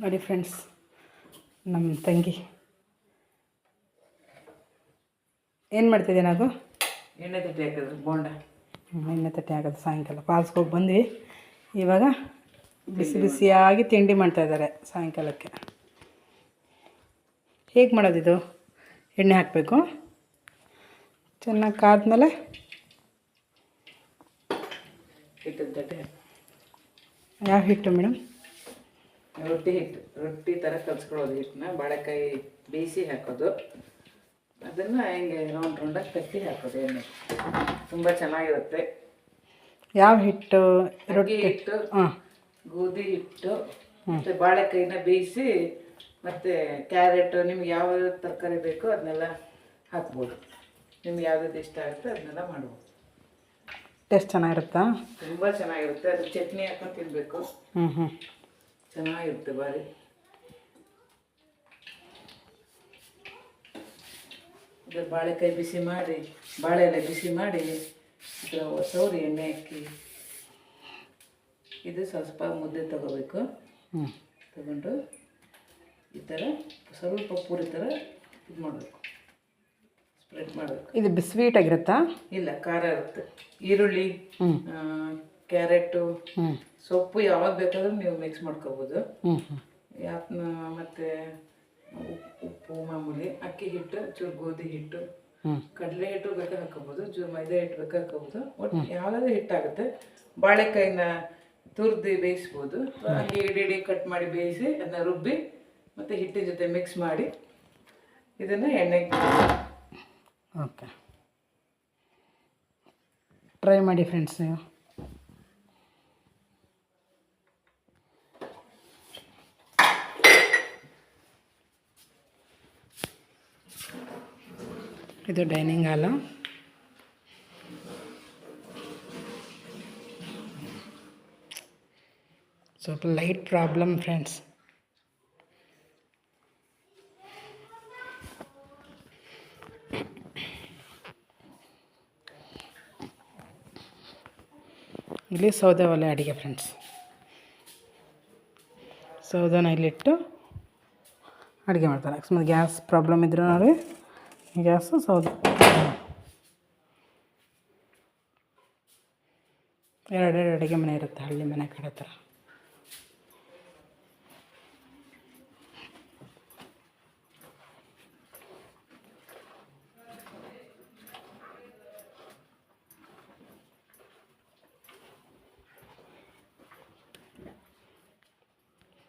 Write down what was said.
ನೋಡಿ ಫ್ರೆಂಡ್ಸ್, ನಮ್ಮ ತಂಗಿ ಏನು ಮಾಡ್ತಿದ್ದೆ ನಾವು ಎಣ್ಣೆ ತಟ್ಟೆ ಹಾಕಿದ್ರು ಬೋಂಡ. ಎಣ್ಣೆ ತಟ್ಟೆ ಹಾಕೋದು ಸಾಯಂಕಾಲ ಪಾಲ್ಸ್ಗೆ ಹೋಗಿ ಬಂದ್ವಿ. ಇವಾಗ ಬಿಸಿ ಬಿಸಿಯಾಗಿ ತಿಂಡಿ ಮಾಡ್ತಾಯಿದ್ದಾರೆ ಸಾಯಂಕಾಲಕ್ಕೆ. ಹೇಗೆ ಮಾಡೋದಿದು? ಎಣ್ಣೆ ಹಾಕಬೇಕು, ಚೆನ್ನಾಗಿ ಕಾದ್ಮೇಲೆ ಹಿಟ್ಟಿನ ತಟ್ಟೆ. ಯಾವ ಹಿಟ್ಟು ಮೇಡಮ್? ರೊಟ್ಟಿ ಹಿಟ್ಟು, ರೊಟ್ಟಿ ಥರ ಕಲ್ಸ್ಕೊಳ್ಳೋದು ಹಿಟ್ಟನ್ನ. ಬಾಳೆಕಾಯಿ ಬೇಯಿಸಿ ಹಾಕೋದು, ಅದನ್ನು ಹಿಂಗೆ ರೌಂಡಾಗಿ ತಟ್ಟಿ ಹಾಕೋದು ಎಣ್ಣೆ. ತುಂಬ ಚೆನ್ನಾಗಿರುತ್ತೆ. ಯಾವ ಹಿಟ್ಟು? ರೊಟ್ಟಿ ಹಿಟ್ಟು, ಗೋಧಿ ಹಿಟ್ಟು, ಮತ್ತು ಬಾಳೆಕಾಯಿನ ಬೇಯಿಸಿ, ಮತ್ತು ಕ್ಯಾರೆಟು, ನಿಮ್ಗೆ ಯಾವ ತರಕಾರಿ ಬೇಕೋ ಅದನ್ನೆಲ್ಲ ಹಾಕ್ಬೋದು. ನಿಮ್ಗೆ ಯಾವ್ದು ಇಷ್ಟ ಆಗುತ್ತೆ ಅದನ್ನೆಲ್ಲ ಮಾಡ್ಬೋದು. ಟೇಸ್ಟ್ ಚೆನ್ನಾಗಿರುತ್ತಾ? ತುಂಬ ಚೆನ್ನಾಗಿರುತ್ತೆ. ಅದು ಚಟ್ನಿ ಹಾಕೊಂಡು ತಿನ್ನಬೇಕು. ಚೆನ್ನಾಗಿರುತ್ತೆ ಭಾರಿ. ಇದು ಬಾಳೆಕಾಯಿ ಬಿಸಿ ಮಾಡಿ, ಬಾಳೆ ಎಲೆ ಬಿಸಿ ಮಾಡಿ ಸೌರಿ ಎಣ್ಣೆ ಹಾಕಿ, ಇದು ಸ್ವಲ್ಪ ಮುದ್ದೆ ತಗೋಬೇಕು. ತಗೊಂಡು ಈ ಥರ ಸ್ವಲ್ಪ ಪೂರಿ ಥರ ಇದು ಮಾಡಬೇಕು, ಸ್ಪ್ರೆಡ್ ಮಾಡಬೇಕು. ಇದು ಸ್ವೀಟಾಗಿರುತ್ತಾ? ಇಲ್ಲ, ಖಾರ ಇರುತ್ತೆ. ಈರುಳ್ಳಿ, ಕ್ಯಾರೆಟು, ಸೊಪ್ಪು ಯಾವಾಗ ಬೇಕಾದ್ರೂ ನೀವು ಮಿಕ್ಸ್ ಮಾಡ್ಕೋಬೋದು. ಮತ್ತು ಉಪ್ಪು ಮಾಮೂಲಿ, ಅಕ್ಕಿ ಹಿಟ್ಟು, ಚೂರು ಗೋಧಿ ಹಿಟ್ಟು, ಕಡಲೆ ಹಿಟ್ಟು ಬೇಕಾದ್ರೆ ಹಾಕೋಬೋದು, ಚೂರು ಮೈದಾ ಹಿಟ್ಟು ಬೇಕಾದ್ರೆ ಹಾಕೋಬೋದು. ಒಟ್ಟು ಯಾವುದಾದ್ರೂ ಹಿಟ್ಟಾಗುತ್ತೆ. ಬಾಳೆಕಾಯಿನ ತುರಿದು ಬೇಯಿಸ್ಬೋದು. ಹಂಗೆ ಇಡೀ ಕಟ್ ಮಾಡಿ ಬೇಯಿಸಿ ಅದನ್ನ ರುಬ್ಬಿ ಮತ್ತು ಹಿಟ್ಟಿನ ಜೊತೆ ಮಿಕ್ಸ್ ಮಾಡಿ ಇದನ್ನು ಎಣ್ಣೆಗೆ. ಓಕೆ, ಟ್ರೈ ಮಾಡಿ ಫ್ರೆಂಡ್ಸ್ ನೀವು. ಇದು ಡೈನಿಂಗ್ ಹಾಲು. ಸ್ವಲ್ಪ ಲೈಟ್ ಪ್ರಾಬ್ಲಮ್ ಫ್ರೆಂಡ್ಸ್. ಇಲ್ಲಿ ಸೌದೆ ಒಲೆ ಅಡುಗೆ ಫ್ರೆಂಡ್ಸ್. ಸೌದೆನ ಇಲ್ಲಿಟ್ಟು ಅಡುಗೆ ಮಾಡ್ತಾರೆ. ಅಕಸ್ಮಾತ್ ಗ್ಯಾಸ್ ಪ್ರಾಬ್ಲಮ್ ಇದ್ರೂ ನೋಡಿ, ಗ್ಯಾಸು ಸೌದೆ ಎರಡೆರಡು ಅಡುಗೆ ಮನೆ ಇರುತ್ತೆ ಹಳ್ಳಿ ಮನೆ ಕಡೆ ಥರ.